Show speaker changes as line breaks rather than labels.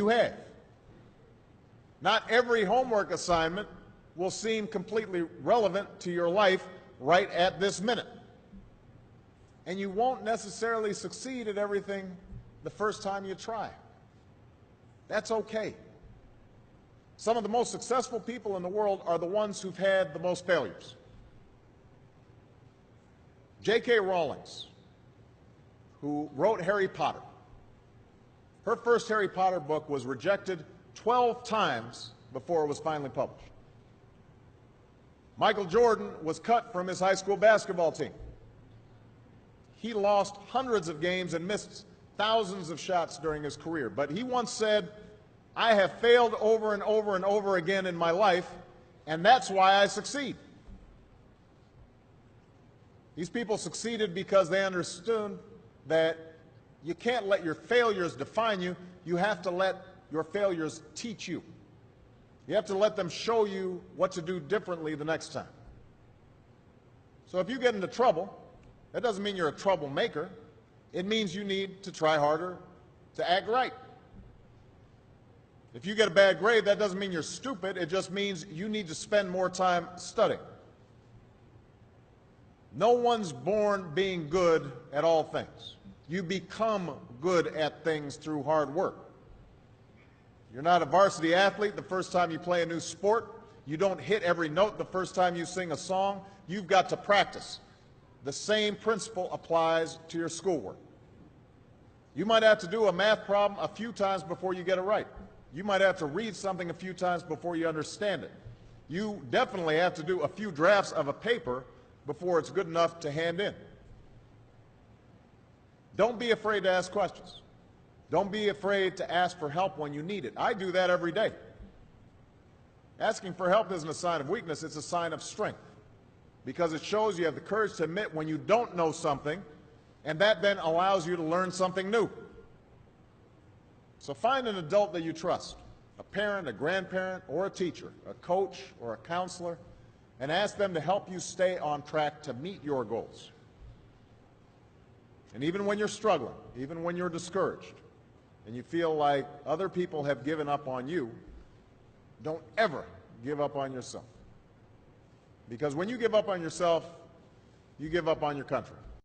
you have. Not every homework assignment will seem completely relevant to your life right at this minute. And you won't necessarily succeed at everything the first time you try. That's okay. Some of the most successful people in the world are the ones who've had the most failures. J.K. Rowling, who wrote Harry Potter, her first Harry Potter book was rejected 12 times before it was finally published. Michael Jordan was cut from his high school basketball team. He lost hundreds of games and missed thousands of shots during his career. But he once said, "I have failed over and over and over again in my life, and that's why I succeed." These people succeeded because they understood that you can't let your failures define you. You have to let your failures teach you. You have to let them show you what to do differently the next time. So if you get into trouble, that doesn't mean you're a troublemaker. It means you need to try harder to act right. If you get a bad grade, that doesn't mean you're stupid. It just means you need to spend more time studying. No one's born being good at all things. You become good at things through hard work. You're not a varsity athlete the first time you play a new sport. You don't hit every note the first time you sing a song. You've got to practice. The same principle applies to your schoolwork. You might have to do a math problem a few times before you get it right. You might have to read something a few times before you understand it. You definitely have to do a few drafts of a paper before it's good enough to hand in. Don't be afraid to ask questions. Don't be afraid to ask for help when you need it. I do that every day. Asking for help isn't a sign of weakness, it's a sign of strength, because it shows you have the courage to admit when you don't know something, and that then allows you to learn something new. So find an adult that you trust, a parent, a grandparent, or a teacher, a coach, or a counselor, and ask them to help you stay on track to meet your goals. And even when you're struggling, even when you're discouraged, and you feel like other people have given up on you, don't ever give up on yourself. Because when you give up on yourself, you give up on your country.